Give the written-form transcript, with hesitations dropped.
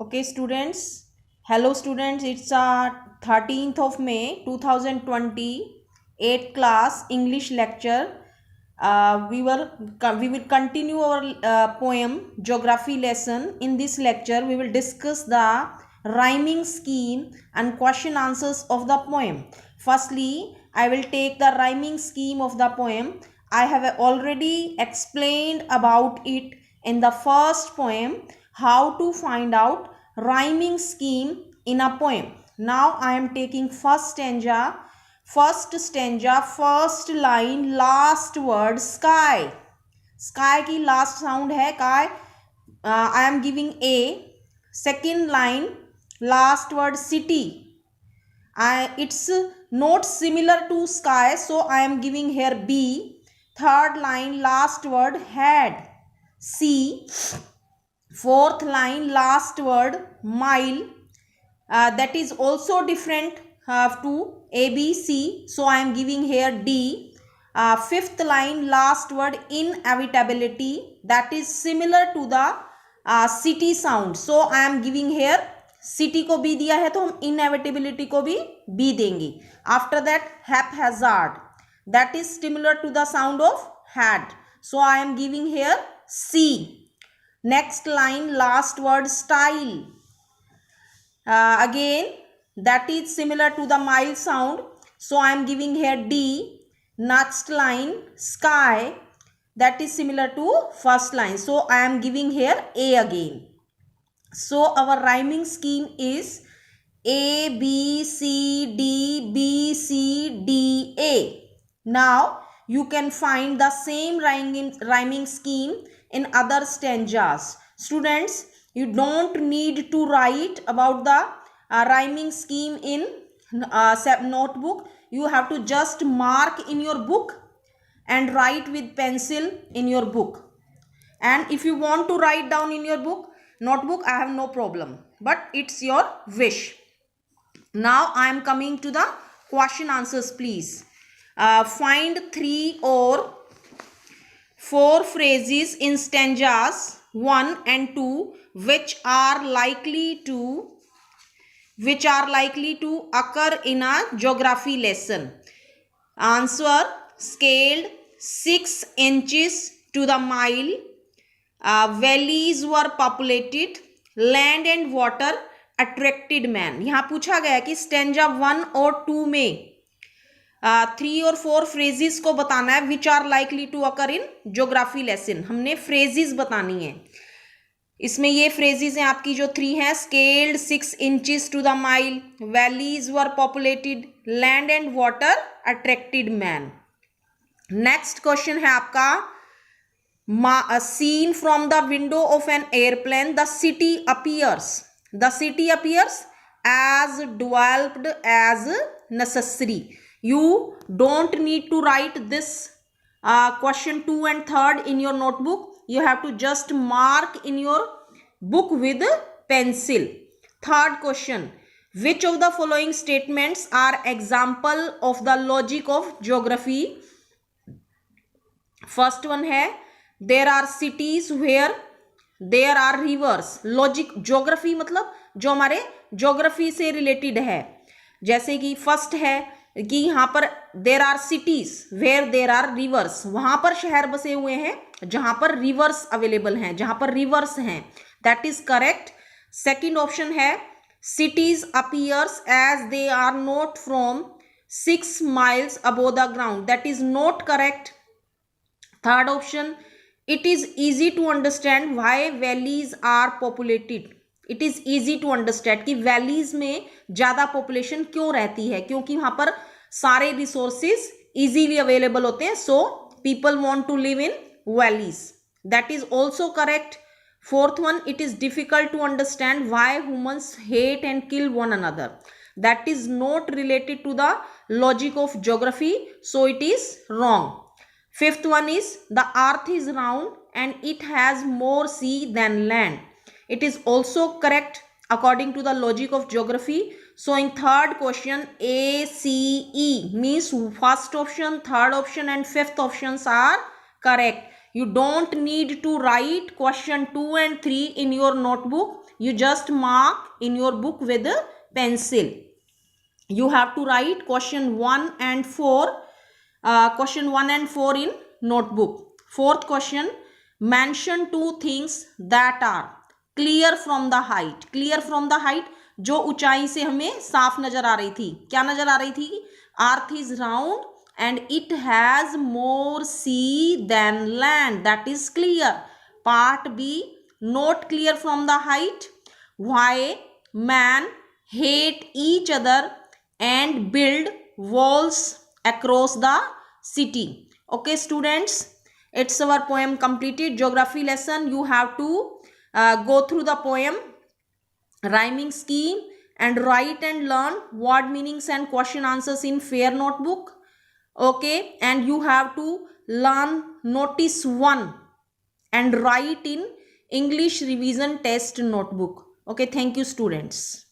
Okay, students. Hello, students. It's 13th of May 2020, 8th class English lecture. We will continue our poem geography lesson. In this lecture, we will discuss the rhyming scheme and question answers of the poem. Firstly, I will take the rhyming scheme of the poem. I have already explained about it in the first poem, how to find out rhyming scheme in a poem. Now I am taking first stanza, first line, last word sky. Sky की last sound है काय. I am giving A. Second line, last word city. It's not similar to sky, so I am giving here B. Third line, last word had, C. Fourth line, last word mile, that is also different to A, B, C, so I am giving here D. Fifth line, last word inevitability, that is similar to the city sound, so I am giving here city को B दिया है तो हम inevitability को भी B देंगे. After that, haphazard, that is similar to the sound of had, so I am giving here C. Next line, last word style, again that is similar to the mile sound, so I am giving here D. Next line, sky, that is similar to first line, so I am giving here A again. So our rhyming scheme is A, B, C, D, B, C, D, A. Now you can find the same rhyming scheme in other stanzas. Students, you don't need to write about the rhyming scheme in notebook. You have to just mark in your book and write with pencil in your book. And if you want to write down in your notebook, I have no problem, but it's your wish. Now I am coming to the question answers. Please find 3 or 4 phrases in stanzas 1 and 2 which are likely to occur in a geography lesson. Answer: scaled 6 inches to the mile, valleys were populated, land and water attracted man. यहाँ पूछा गया कि stanza 1 और 2 में 3 और 4 phrases को बताना है which are likely to occur in geography lesson. हमने फ्रेजेस बतानी है. इसमें ये फ्रेजेस हैं आपकी जो 3 हैं: scaled 6 inches to the mile, valleys were populated, land and water attracted man. Next question है आपका seen from the window of an airplane, the city appears as developed as necessary. You don't need to write this question 2 and 3rd in your notebook. You have to just mark in your book with pencil. Third question: which of the following statements are example of the logic of geography? First one है there are cities where there are rivers. Logic geography मतलब जो हमारे geography से related है. जैसे कि first है कि यहाँ पर there are cities where there are rivers, वहां पर शहर बसे हुए हैं जहां पर रिवर्स अवेलेबल हैं, जहां पर रिवर्स हैं. That is correct. Second option है cities appears as they are not from 6 miles above the ground. That is not correct. Third option, it is easy to understand why valleys are populated. it is easy to understand कि valleys में ज़्यादा population क्यों रहती है, क्योंकि वहाँ पर सारे resources easily available होते हैं, so people want to live in valleys. that is also correct. Fourth one, it is difficult to understand why humans hate and kill one another. that is not related to the logic of geography, so it is wrong. Fifth one is the earth is round and it has more sea than land. it is also correct according to the logic of geography. So in third question, A, C, E means first option, third option and fifth options are correct. You don't need to write question 2 and 3 in your notebook. you just mark in your book with a pencil. You have to write question 1 and 4 in notebook. Fourth question, mention two things that are clear from the height. Clear from the height, जो ऊंचाई से हमें साफ नजर आ रही थी. क्या नजर आ रही थी? Earth is round and it has more sea than land. That is clear. Part B, not clear from the height. Why man hate each other and build walls across the city. Okay students, it's our poem completed. Geography lesson, you have to go through the poem, rhyming scheme, and write and learn word meanings and question answers in fair notebook. Okay, and you have to learn notice 1 and write in English revision test notebook. Okay, thank you students.